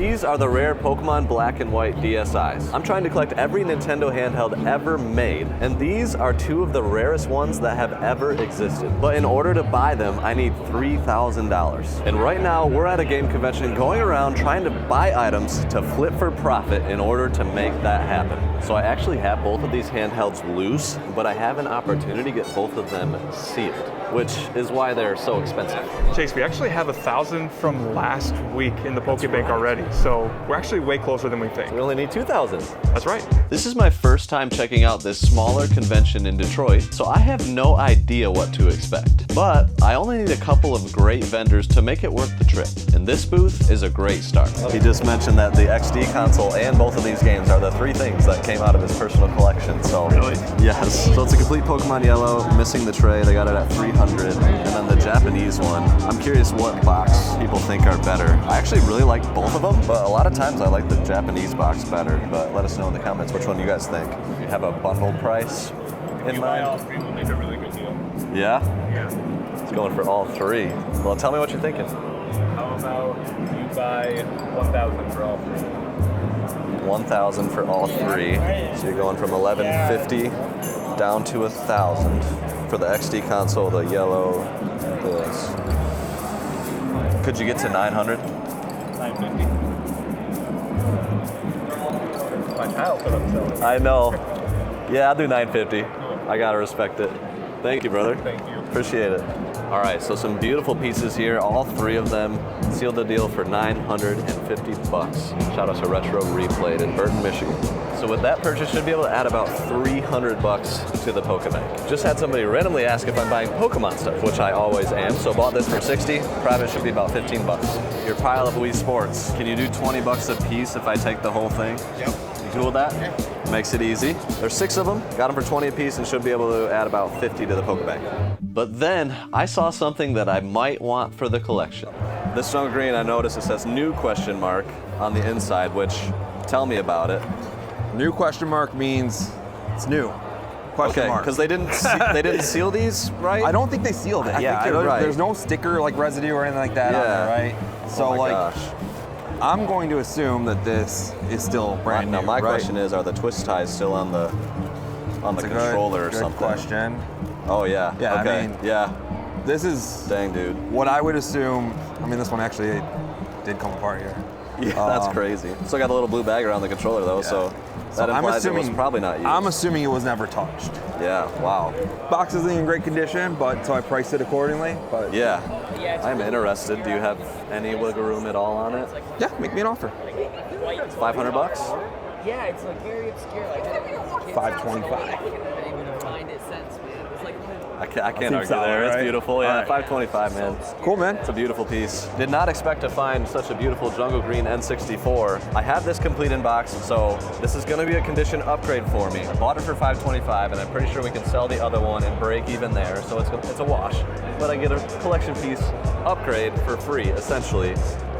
These are the rare Pokemon Black and White DSIs. I'm trying to collect every Nintendo handheld ever made, and these are two of the rarest ones that have ever existed. But in order to buy them, I need $3,000. And right now, we're at a game convention going around trying to buy items to flip for profit in order to make that happen. So I actually have both of these handhelds loose, but I have an opportunity to get both of them sealed, which is why they're so expensive. Chase, we actually have 1,000 from last week in the Pokebank already, so we're actually way closer than we think. We only need 2,000. That's right. This is my first time checking out this smaller convention in Detroit, so I have no idea what to expect. But I only need a couple of great vendors to make it worth the trip, and this booth is a great start. He just mentioned that the XD console and both of these games are the three things that came out of his personal collection, so. Really? Yes. So it's a complete Pokemon Yellow, missing the tray. They got it at 300, and then the Japanese one. I'm curious what box people think are better. I actually really like both of them, but a lot of times I like the Japanese box better, but let us know in the comments which one you guys think. You have a bundle price in mind? all three, we'll make a really good deal. Yeah? Yeah. It's going for all three. Well, tell me what you're thinking. How about you buy 1,000 for all three? 1,000 for all three. So you're going from 1,150 down to 1,000 for the XD console, the yellow, this. Could you get to 900? 950. My child put up selling. I know. Yeah, I'll do 950. I gotta respect it. Thank you, brother. Thank you. Appreciate it. All right, so some beautiful pieces here, all three of them. Sealed the deal for 950 bucks. Shout out to Retro Replayed in Burton, Michigan. So with that purchase, should be able to add about 300 bucks to the Pokebank. Just had somebody randomly ask if I'm buying Pokemon stuff, which I always am. So bought this for 60. Profit should be about 15 bucks. Your pile of Wii Sports. Can you do 20 bucks a piece if I take the whole thing? Yep. You cool with that? Yeah. Makes it easy. There's 6 of them. Got them for 20 a piece and should be able to add about 50 to the Pokebank. But then I saw something that I might want for the collection. This Jungle Green, I noticed it says new question mark on the inside, which tell me about it. New question mark means it's new. Question mark. Because they didn't seal these, right? I don't think they sealed it. I think you're right. There's no sticker like residue or anything like that on there, right? So oh my gosh. I'm going to assume that this is still brand new. Now my question is, are the twist ties still on the controller or something? Good question. Oh yeah. Yeah, okay. I mean, yeah. This is dang, dude. What I would assume. I mean, this one actually did come apart here. Yeah, that's crazy. Still got a little blue bag around the controller though, so that implies it was probably not used. I'm assuming it was never touched. Yeah. Wow. Box isn't in great condition, but so I priced it accordingly. But yeah, I'm interested. Do you have any wiggle room at all on it? Yeah, make me an offer. 500 bucks? Yeah, it's like very obscure. Like 525. I didn't even find it since, man. It's like I can't argue solid, there. It's right? beautiful. Yeah, Right. 525, man. Cool, man. It's a beautiful piece. Did not expect to find such a beautiful Jungle Green N64. I have this complete in box, so this is going to be a condition upgrade for me. I bought it for 525, and I'm pretty sure we can sell the other one and break even there, so it's a wash. But I get a collection piece upgrade for free, essentially.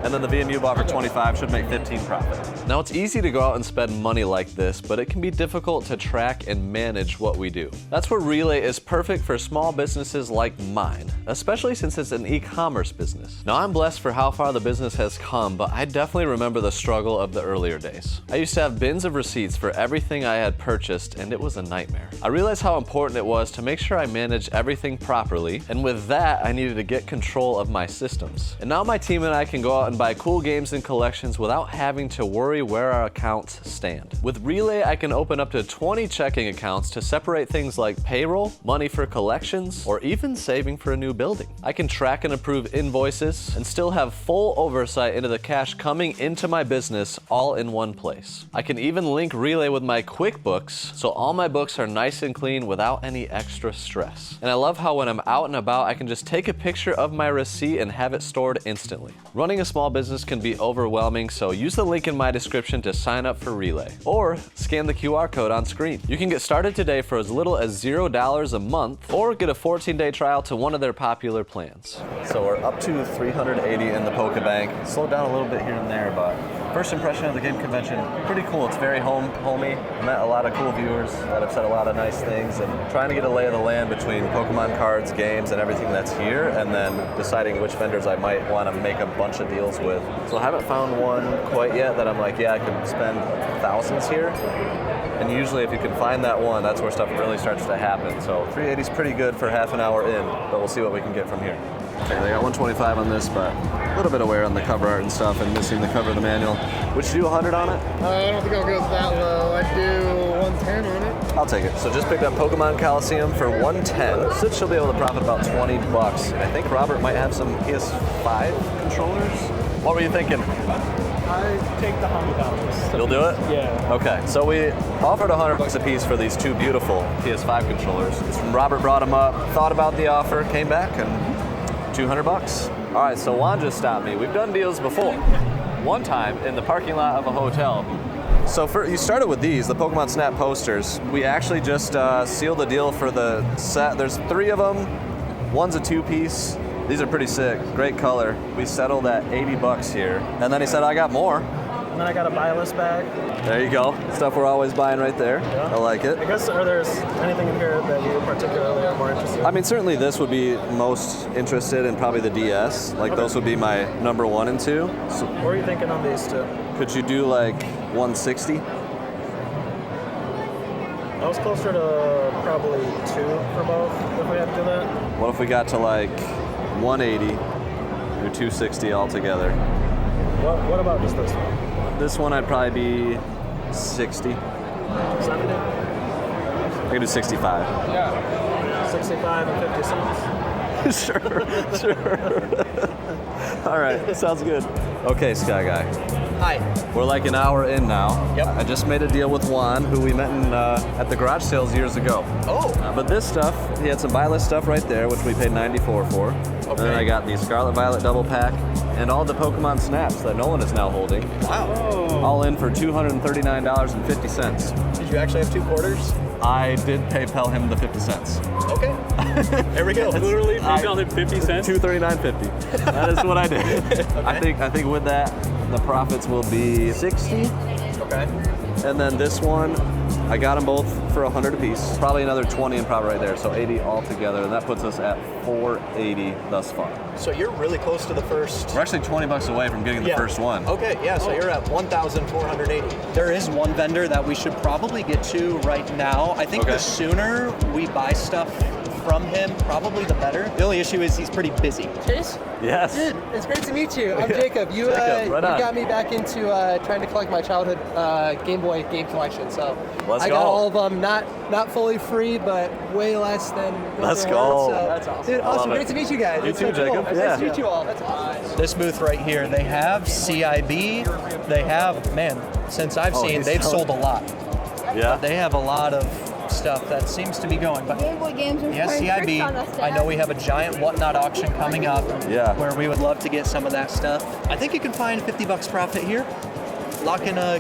And then the VMU bought for 25, should make 15 profit. Now it's easy to go out and spend money like this, but it can be difficult to track and manage what we do. That's where Relay is perfect for small businesses like mine, especially since it's an e-commerce business. Now I'm blessed for how far the business has come, but I definitely remember the struggle of the earlier days. I used to have bins of receipts for everything I had purchased, and it was a nightmare. I realized how important it was to make sure I managed everything properly, and with that, I needed to get control of my systems. And now my team and I can go out and buy cool games and collections without having to worry where our accounts stand. With Relay, I can open up to 20 checking accounts to separate things like payroll, money for collections, or even saving for a new building. I can track and approve invoices and still have full oversight into the cash coming into my business all in one place. I can even link Relay with my QuickBooks, so all my books are nice and clean without any extra stress. And I love how when I'm out and about, I can just take a picture of my receipt and have it stored instantly. Running a small business can be overwhelming, so use the link in my description to sign up for Relay, or scan the QR code on screen. You can get started today for as little as $0 a month, or get a 14-day trial to one of their popular plans. So we're up to 380 in the Pokebank. Slowed down a little bit here and there, but First impression of the game convention, pretty cool. It's very homey. Met a lot of cool viewers that have said a lot of nice things, and trying to get a lay of the land between Pokemon cards, games, and everything that's here, and then deciding which vendors I might want to make a bunch of deals with. So I haven't found one quite yet that I'm like, yeah, I could spend thousands here. And usually if you can find that one, that's where stuff really starts to happen. So 380 is pretty good for half an hour in, but we'll see what we can get from here. Okay, they got 125 on this, but a little bit of wear on the cover art and stuff, and missing the cover of the manual. Would you do 100 on it? I don't think I'll go that low. I'd do 110 on it. I'll take it. So just picked up Pokemon Coliseum for 110. Sid should be able to profit about 20 bucks. I think Robert might have some PS5 controllers. What were you thinking? I take the $100. You'll do it? Yeah. Okay, so we offered 100 bucks a piece for these two beautiful PS5 controllers. Robert brought them up, thought about the offer, came back, and 200 bucks. All right, so Juan just stopped me. We've done deals before. One time in the parking lot of a hotel. So you started with these, the Pokemon Snap posters. We actually just sealed the deal for the set. There's 3 of them. One's a 2-piece. These are pretty sick, great color. We settled at 80 bucks here. And then he said, I got more. And then I got a buy list bag. There you go. Stuff we're always buying right there. Yeah. I like it. I guess, are there anything in here that you particularly are more interested in? I mean, certainly this would be most interested in, probably the DS. Like, those would be my number 1 and 2. So What are you thinking on these two? could you do like 160? I was closer to probably 2 for both, if we had to do that. What if we got to like 180, do 260 altogether? What about just this one? This one I'd probably be 60. 70? I could do 65. 65 and 50 cents. Sure. All right, sounds good. Okay, Sky Guy. Hi. We're like an hour in now. Yep. I just made a deal with Juan, who we met in, at the garage sales years ago. Oh. But this stuff, he had some buy list stuff right there, which we paid $94 for. And then I got the Scarlet Violet double pack and all the Pokemon Snaps that Nolan is now holding. Wow. All in for $239.50. Did you actually have 2 quarters? I did PayPal him the 50 cents. Okay. There we go. Literally PayPal him 50 cents? $239.50. That is what I did. Okay. I think with that, the profits will be 60. Okay. And then this one, I got them both for 100 apiece. Probably another 20 and probably right there, so 80 altogether. And that puts us at 480 thus far. So you're really close to the first. We're actually 20 bucks away from getting the first one. Okay, yeah, so you're at 1,480. There is one vendor that we should probably get to right now. I think Okay. the sooner we buy stuff from him, probably the better. The only issue is he's pretty busy. Chase? Yes. Dude, it's great to meet you. I'm Jacob. You, Jacob, right on. you got me back into trying to collect my childhood Game Boy game collection. So Let's I go. got all of them, not fully free, but way less than what Let's they're go. worth. So, That's awesome. dude, I love awesome. it. Great to meet you guys. You It's too, so cool. Jacob. It's Yeah. nice to meet you all. That's awesome. This booth right here, they have CIB. They have, man, since I've seen, he's they've selling- sold a lot. Yeah. They have a lot of stuff that seems to be going. But Game Boy games are yeah, playing CIB. tricks on us, I Dad. know we have a giant whatnot auction coming up. Yeah. Where we would love to get some of that stuff. I think you can find 50 bucks profit here. Lock in a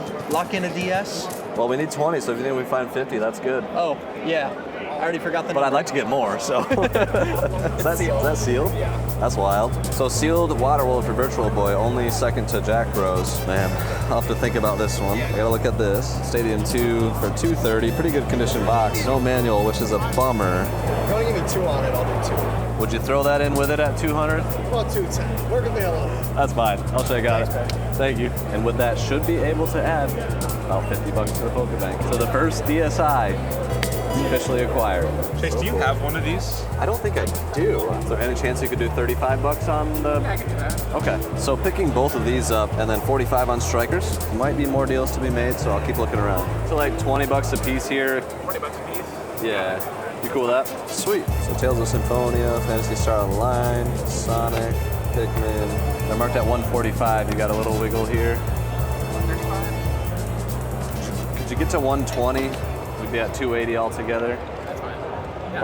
DS. Well, we need 20, so if you think we find 50, that's good. Oh, yeah. I already forgot the But I'd number. like to get more, so. Is that sealed? That's wild. So sealed Waterwolf for Virtual Boy, only second to Jack Bros. Man, I'll have to think about this one. I gotta look at this. Stadium 2 for $230, pretty good condition box. No manual, which is a bummer. If you want to give me 2 on it, I'll do 2. Would you throw that in with it at 200? Well, 210. Work with me a little. That's fine. I'll check out it. Thank you. And with that, should be able to add about 50 bucks to the Pokebank. So the first DSI is officially acquired. Chase, do you have one of these? I don't think I do. Is there any chance you could do 35 bucks on the... I can do that. Okay, so picking both of these up and then 45 on strikers, might be more deals to be made, so I'll keep looking around. So like 20 bucks a piece here. 20 bucks a piece. Yeah. You cool with that? Sweet. So Tales of Symphonia, Fantasy Star Online, Sonic, Pikmin. They're marked at 145. You got a little wiggle here. 135. Could you get to 120? We'd be at 280 altogether. That's fine.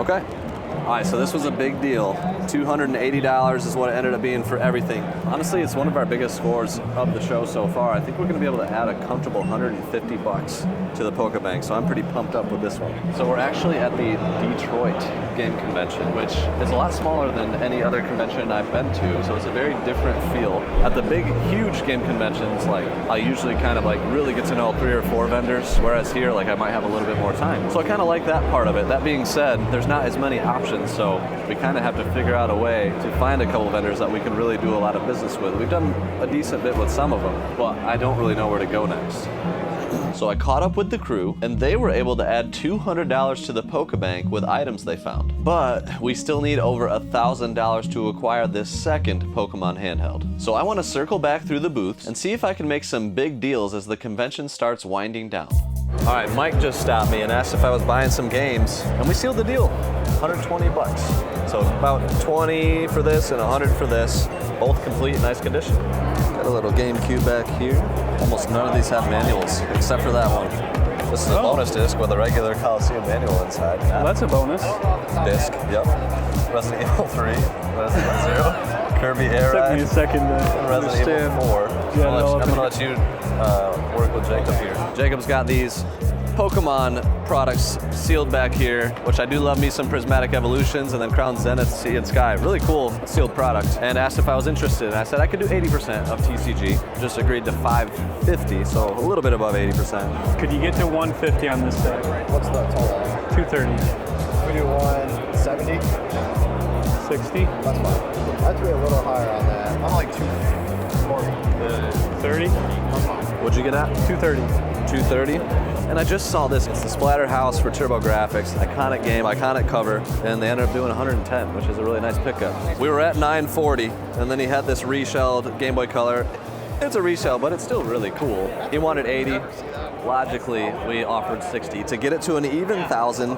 Okay. All right, so this was a big deal. $280 is what it ended up being for everything. Honestly, it's one of our biggest scores of the show so far. I think we're gonna be able to add a comfortable $150 to the PokeBank, so I'm pretty pumped up with this one. So we're actually at the Detroit Game Convention, which is a lot smaller than any other convention I've been to, so it's a very different feel. At the big, huge game conventions, like, I usually kind of like really get to know 3 or 4 vendors, whereas here, like, I might have a little bit more time. So I kind of like that part of it. That being said, there's not as many options, so we kind of have to figure out a way to find a couple of vendors that we can really do a lot of business with. We've done a decent bit with some of them, but I don't really know where to go next. So I caught up with the crew, and they were able to add $200 to the PokeBank with items they found. But we still need over $1,000 to acquire this second Pokemon handheld. So I want to circle back through the booths and see if I can make some big deals as the convention starts winding down. All right, Mike just stopped me and asked if I was buying some games, and we sealed the deal. 120 bucks. So about 20 for this and 100 for this, both complete, nice condition. Got a little GameCube back here. Almost none of these have manuals, except for that one. This is a bonus disc with a regular Coliseum manual inside. Well, that's a bonus. Disc, yep. Resident Evil 3, Resident Evil 0, Kirby Air Took me Ride, a second to Resident Evil understand. 4. Yeah, I'm gonna let you work with Jacob here. Jacob's got these Pokemon products sealed back here, which I do love me some Prismatic Evolutions and then Crown Zenith Sea and Sky. Really cool sealed product. And asked if I was interested, and I said I could do 80% of TCG. Just agreed to $550, so a little bit above 80%. Could you get to 150 on this set? What's the total? 230. We do 170. 60? That's fine. I'd be a little higher on that. I'm like 240. 30? What'd you get at? 230. 230. And I just saw this. It's the Splatterhouse for TurboGrafx. Iconic game, iconic cover. And they ended up doing 110, which is a really nice pickup. We were at 940, and then he had this reshelled Game Boy Color. It's a reshell, but it's still really cool. He wanted 80. Logically, we offered 60 to get it to an even 1,000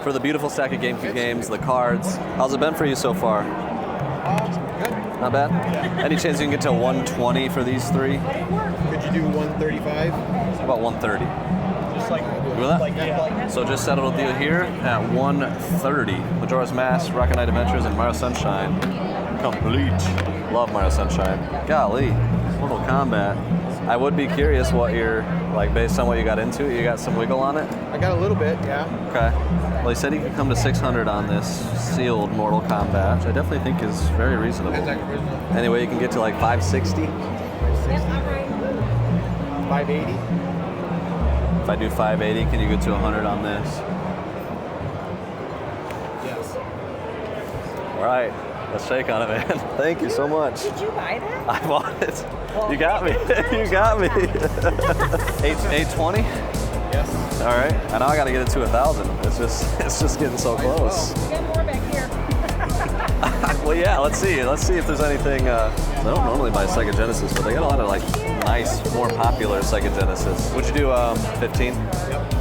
for the beautiful stack of GameCube games, the cards. How's it been for you so far? Good. Not bad? Any chance you can get to 120 for these 3? Could you do 135? How about 130? Just like With that? So just settled a deal here at 130. Majora's Mask, Rocket Knight Adventures, and Mario Sunshine. Complete. Love Mario Sunshine. Golly, Mortal Kombat. I would be curious what you're, like, based on what you got into. You got some wiggle on it? I got a little bit, yeah. Okay. Well, he said he could come to 600 on this sealed Mortal Kombat, which I definitely think is very reasonable. Anyway, you can get to like 560. 580. If I do 580, can you get to 100 on this? Yes. All right, let's shake on it, man. Thank you so much. Did you buy that? I bought it. You got me. You got me. 820. Yes. All right. I know I got to get it to 1,000. It's just getting so close. We got more back here. Well, yeah. Let's see. Let's see if there's anything. I don't normally buy Sega Genesis, but they got a lot of like nice, more popular Sega Genesis. Would you do 15? Yep.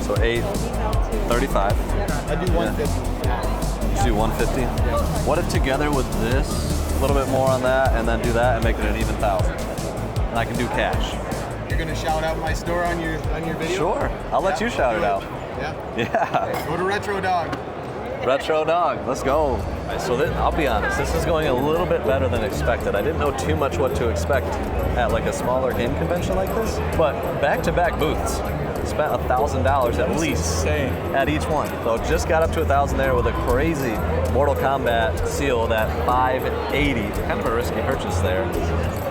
So 835. I do 150. You do 150. What if together with this, a little bit more on that, and then do that and make it an even 1,000? And I can do cash. You're gonna shout out my store on your video? Sure. I'll let you shout it out. Yeah. Yeah. Go to Retro Dog. Retro Dog, let's go. So I'll be honest, this is going a little bit better than expected. I didn't know too much what to expect at like a smaller game convention like this, but back-to-back booths. Spent $1,000 at least at each one. So just got up to 1,000 there with a crazy Mortal Kombat sealed at 580. Kind of a risky purchase there,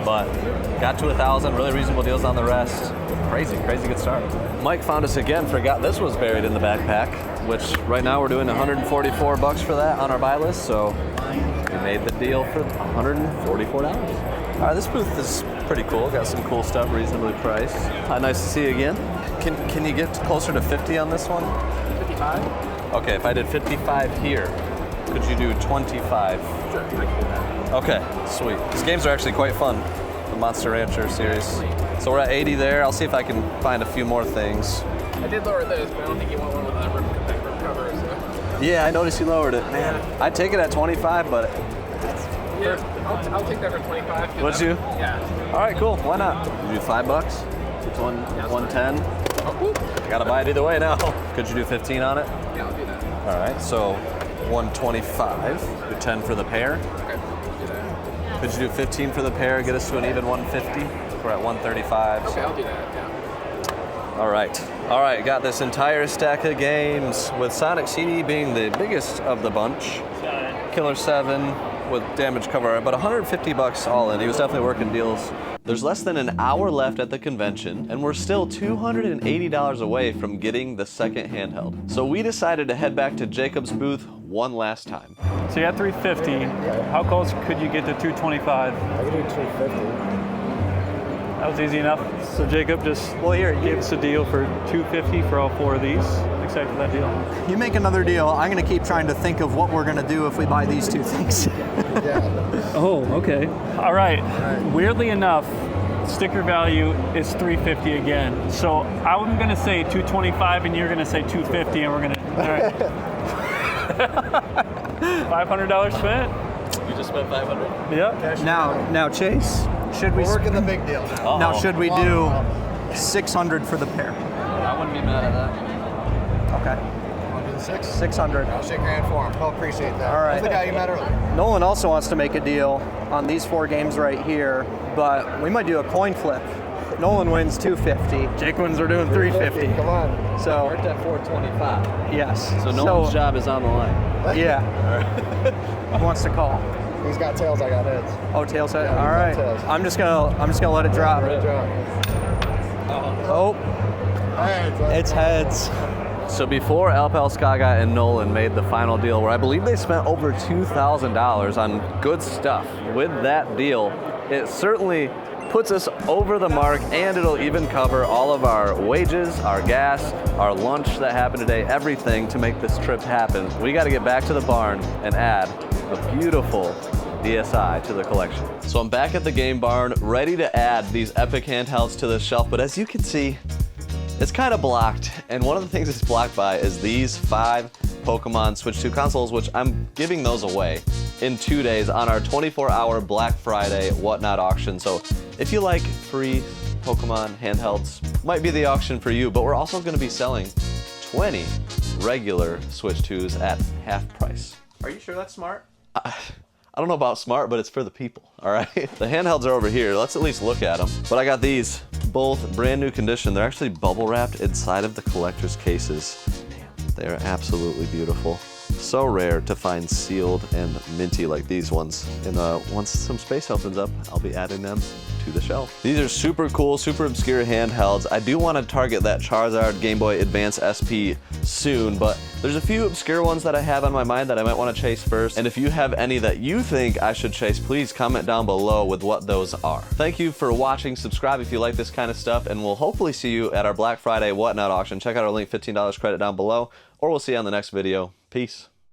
but got to 1,000. Really reasonable deals on the rest. Crazy good start. Mike found us again. Forgot this was buried in the backpack, which right now we're doing 144 bucks for that on our buy list. So we made the deal for $144. All right, this booth is pretty cool. Got some cool stuff, reasonably priced. Nice to see you again. Can you get closer to 50 on this one? 55? Okay, if I did 55 here, could you do 25? Sure. Okay, sweet. These games are actually quite fun, the Monster Rancher series. So we're at 80 there. I'll see if I can find a few more things. I did lower this, but I don't think you want one with that rip cover. So. Yeah, I noticed you lowered it. Man, I'd take it at 25, but... Yeah, I'll take that for 25. Would you? Yeah. All right, cool. Why not? You do $5? It's 110. Gotta buy it either way now. Could you do 15 on it? Yeah, I'll do that. All right, so 125. Do 10 for the pair. Okay. Do that. Could you do 15 for the pair, get us to an even 150? We're at 135. Okay, I'll do that. Yeah. All right, got this entire stack of games with Sonic CD being the biggest of the bunch. Killer 7 with damage cover, but 150 bucks all in. He was definitely working deals. There's less than an hour left at the convention, and we're still $280 away from getting the second handheld. So we decided to head back to Jacob's booth one last time. So you had 350. How close could you get to 225? I can do 250. That was easy enough. So Jacob just gave us a deal for 250 for all 4 of these. Excited for that deal. You make another deal. I'm going to keep trying to think of what we're going to do if we buy these 2 things. Oh, okay. All right. Weirdly enough, sticker value is 350 again. So I'm going to say 225 and you're going to say 250 and we're going to, all right. $500 spent? You just spent 500? Yep. Now Chase, should we We're working the big deal now. now should we do 600 for the pair? I wouldn't be mad at that. Okay. Want to do the 6? 600. I'll shake your hand for him. He'll appreciate that. All right. That's the guy you met earlier. Nolan also wants to make a deal on these 4 games right here, but we might do a coin flip. Nolan wins 250. Jake wins are doing 350. Come on. So We're at 425. yes. So no one's job is on the line. Yeah. Who wants to call? He's got tails, I got heads. Oh, tails head. Yeah, All right. tails. I'm just gonna let it drop. Good job. Oh, Heads. it's heads. So before Alpal Skaga and Nolan made the final deal, where I believe they spent over $2,000 on good stuff, with that deal, it certainly puts us over the mark, and it'll even cover all of our wages, our gas, our lunch that happened today, everything to make this trip happen. We got to get back to the barn and add a beautiful DSi to the collection. So I'm back at the game barn, ready to add these epic handhelds to the shelf, but as you can see, it's kind of blocked, and one of the things it's blocked by is these 5 Pokemon Switch 2 consoles, which I'm giving those away in 2 days on our 24-hour Black Friday whatnot auction. So if you like free Pokemon handhelds, might be the auction for you, but we're also going to be selling 20 regular Switch 2s at half price. Are you sure that's smart? I don't know about smart, but it's for the people, all right? The handhelds are over here. Let's at least look at them. But I got these, both brand new condition. They're actually bubble wrapped inside of the collector's cases. They are absolutely beautiful. So rare to find sealed and minty like these ones. And once some space opens up, I'll be adding them to the shelf. These are super cool, super obscure handhelds. I do want to target that Charizard Game Boy Advance SP soon, but there's a few obscure ones that I have on my mind that I might want to chase first. And if you have any that you think I should chase, please comment down below with what those are. Thank you for watching. Subscribe if you like this kind of stuff, and we'll hopefully see you at our Black Friday whatnot auction. Check out our link, $15 credit down below, or we'll see you on the next video. Peace.